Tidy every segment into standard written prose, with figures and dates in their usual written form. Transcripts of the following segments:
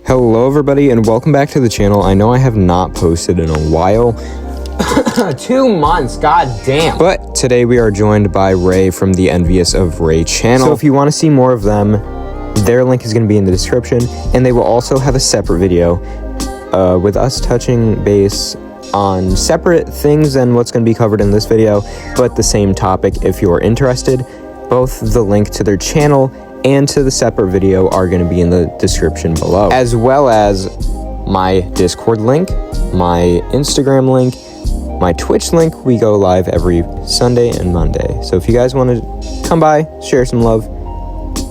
Hello everybody and welcome back to the channel. I know I have not posted in a while. 2 months, god damn. But today we are joined by Ray from the Envious of Ray channel. So if you want to see more of them, their link is going to be in the description. And they will also have a separate video with us touching base on separate things than what's going to be covered in this video, but the same topic if you're interested. Both the link to their channel and to the separate video are going to be in the description below, as well as my Discord link, my Instagram link, my Twitch link. We go live every Sunday and Monday, so if you guys want to come by, share some love,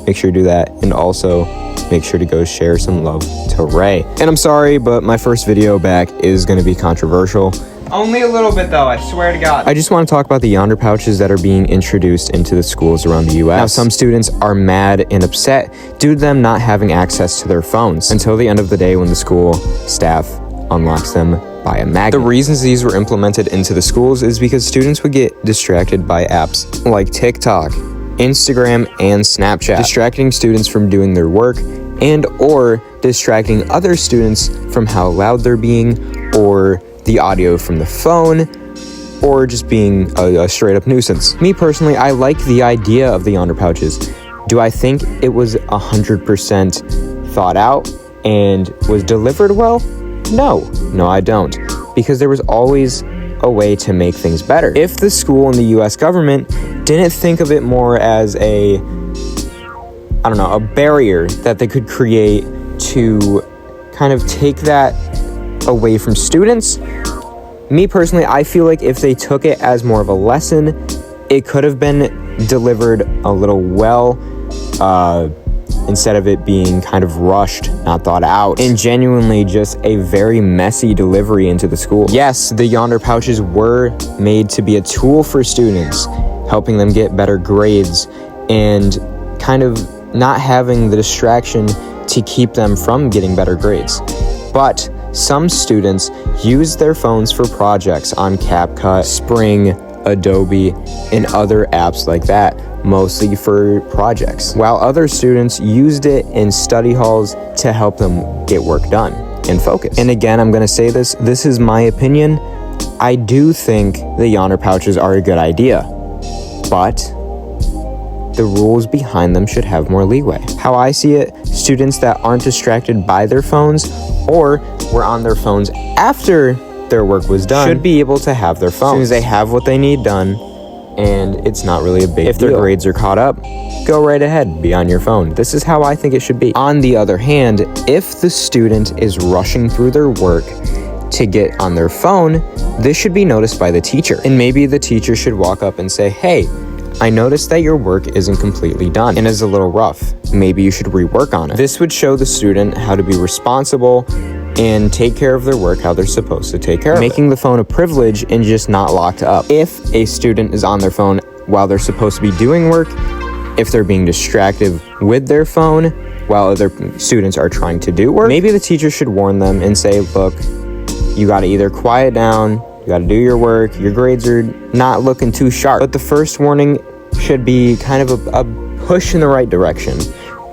make sure to do that. And also make sure to go share some love to Ray. And I'm sorry, but my first video back is going to be controversial. Only a little bit though, I swear to God. I just want to talk about the Yondr pouches that are being introduced into the schools around the US. Now, some students are mad and upset due to them not having access to their phones until the end of the day when the school staff unlocks them by a magnet. The reasons these were implemented into the schools is because students would get distracted by apps like TikTok, Instagram, and Snapchat, distracting students from doing their work and or distracting other students from how loud they're being, or the audio from the phone, or just being a straight up nuisance. Me personally, I like the idea of the Yondr pouches. Do I think it was 100% thought out and was delivered well? No, I don't. Because there was always a way to make things better. If the school and the US government didn't think of it more as a barrier that they could create to kind of take that away from students. Me personally, I feel like if they took it as more of a lesson, it could have been delivered a little well, instead of it being kind of rushed, not thought out, and genuinely just a very messy delivery into the school. Yes, the Yondr pouches were made to be a tool for students, helping them get better grades and kind of not having the distraction to keep them from getting better grades. But some students use their phones for projects on CapCut, Spring, Adobe, and other apps like that, mostly for projects, while other students used it in study halls to help them get work done and focus. And again, I'm going to say this is my opinion. I do think the Yondr pouches are a good idea, but the rules behind them should have more leeway. How I see it, students that aren't distracted by their phones or were on their phones after their work was done should be able to have their phones as soon as they have what they need done, and it's not really a big deal. If their grades are caught up, go right ahead, be on your phone. This is how I think it should be. On the other hand, if the student is rushing through their work to get on their phone, this should be noticed by the teacher. And maybe the teacher should walk up and say, hey, I noticed that your work isn't completely done and is a little rough. Maybe you should rework on it. This would show the student how to be responsible and take care of their work how they're supposed to take care of it. Making the phone a privilege and just not locked up. If a student is on their phone while they're supposed to be doing work, if they're being distracted with their phone while other students are trying to do work, maybe the teacher should warn them and say, look, you gotta either quiet down, you gotta do your work, your grades are not looking too sharp. But the first warning should be kind of a push in the right direction.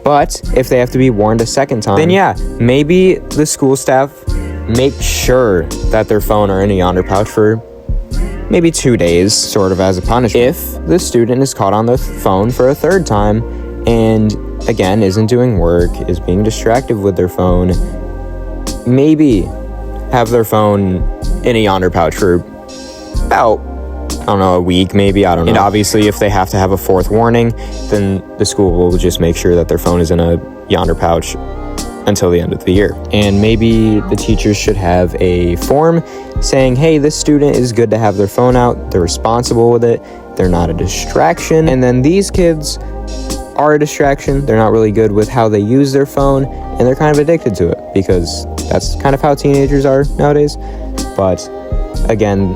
But if they have to be warned a second time, then yeah, maybe the school staff make sure that their phone are in a Yondr pouch for maybe 2 days, sort of as a punishment. If the student is caught on the phone for a third time and again isn't doing work, is being distracted with their phone, maybe have their phone in a Yondr pouch for about, a week maybe, I don't know. And obviously if they have to have a fourth warning, then the school will just make sure that their phone is in a Yondr pouch until the end of the year. And maybe the teachers should have a form saying, hey, this student is good to have their phone out, they're responsible with it, they're not a distraction. And then these kids are a distraction, they're not really good with how they use their phone, and they're kind of addicted to it because that's kind of how teenagers are nowadays. But again,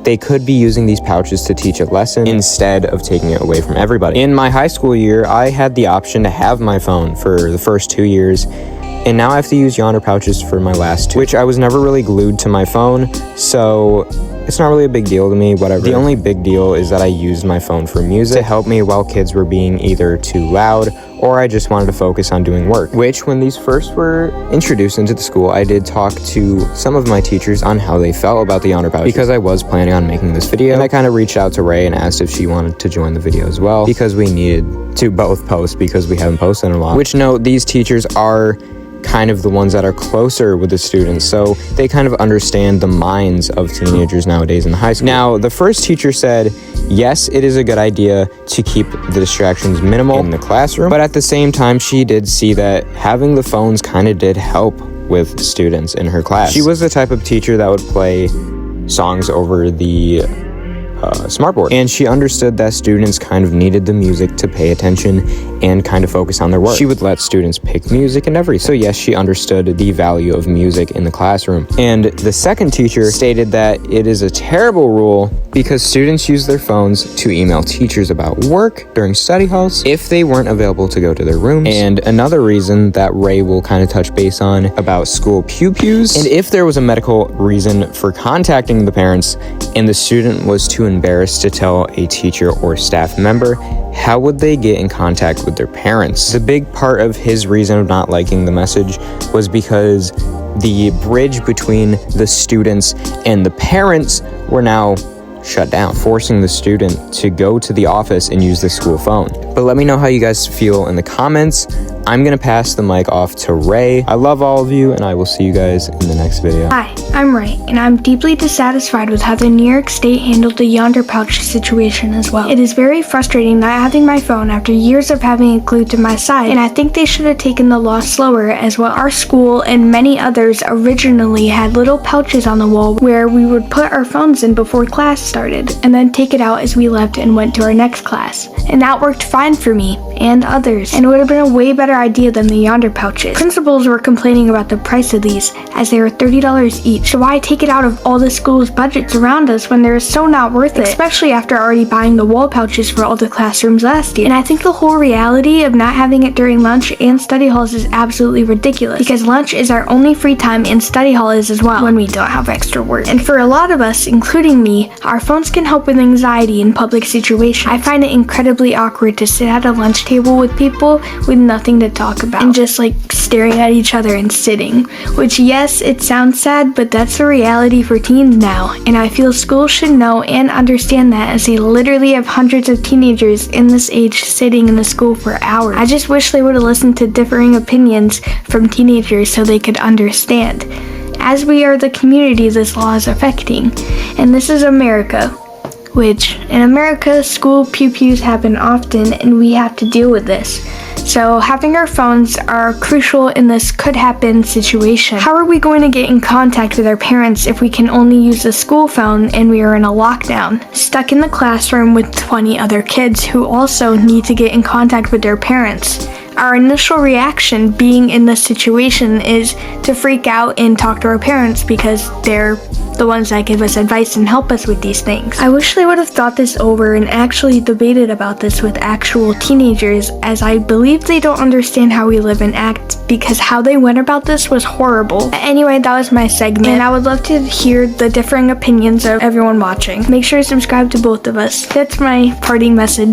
they could be using these pouches to teach a lesson instead of taking it away from everybody. In my high school year, I had the option to have my phone for the first 2 years, and now I have to use Yondr pouches for my last 2, which I was never really glued to my phone, so it's not really a big deal to me, whatever. The only big deal is that I used my phone for music to help me while kids were being either too loud or I just wanted to focus on doing work. Which, when these first were introduced into the school, I did talk to some of my teachers on how they felt about the Yondr pouches, because I was planning on making this video, and I kind of reached out to Ray and asked if she wanted to join the video as well, because we needed to both post because we haven't posted in a while. Which, note, these teachers are kind of the ones that are closer with the students, so they kind of understand the minds of teenagers nowadays in the high school. Now, the first teacher said, yes, it is a good idea to keep the distractions minimal in the classroom, but at the same time, she did see that having the phones kind of did help with students in her class. She was the type of teacher that would play songs over the smartboard, and she understood that students kind of needed the music to pay attention and kind of focus on their work. She would let students pick music and everything. So yes, she understood the value of music in the classroom. And the second teacher stated that it is a terrible rule because students use their phones to email teachers about work during study halls if they weren't available to go to their rooms. And another reason that Ray will kind of touch base on about school pew-pews, and if there was a medical reason for contacting the parents and the student was too embarrassed to tell a teacher or staff member, how would they get in contact with their parents? The big part of his reason of not liking the message was because the bridge between the students and the parents were now shut down, forcing the student to go to the office and use the school phone. But let me know how you guys feel in the comments. I'm gonna pass the mic off to Ray. I love all of you, and I will see you guys in the next video. Hi, I'm Ray, and I'm deeply dissatisfied with how the New York State handled the Yondr pouch situation as well. It is very frustrating not having my phone after years of having it glued to my side, and I think they should have taken the law slower, as well our school and many others originally had little pouches on the wall where we would put our phones in before class started, and then take it out as we left and went to our next class. And that worked fine for me and others, and it would have been a way better idea than the Yondr pouches. Principals were complaining about the price of these, as they were $30 each. So why take it out of all the school's budgets around us when they're so not worth it, especially after already buying the wall pouches for all the classrooms last year. And I think the whole reality of not having it during lunch and study halls is absolutely ridiculous, because lunch is our only free time and study hall is as well when we don't have extra work. And for a lot of us, including me, our phones can help with anxiety in public situations. I find it incredibly awkward to sit at a lunch table with people with nothing to talk about and just like staring at each other and sitting, which, yes, it sounds sad, but that's the reality for teens now, and I feel schools should know and understand that, as they literally have hundreds of teenagers in this age sitting in the school for hours. I just wish they would have listened to differing opinions from teenagers so they could understand, as we are the community this law is affecting, and this is America. Which, in America, school pew-pews happen often, and we have to deal with this. So having our phones are crucial in this could happen situation. How are we going to get in contact with our parents if we can only use the school phone and we are in a lockdown, stuck in the classroom with 20 other kids who also need to get in contact with their parents? Our initial reaction being in this situation is to freak out and talk to our parents because they're the ones that give us advice and help us with these things. I wish they would have thought this over and actually debated about this with actual teenagers, as I believe they don't understand how we live and act, because how they went about this was horrible. Anyway, that was my segment, and I would love to hear the differing opinions of everyone watching. Make sure to subscribe to both of us. That's my parting message.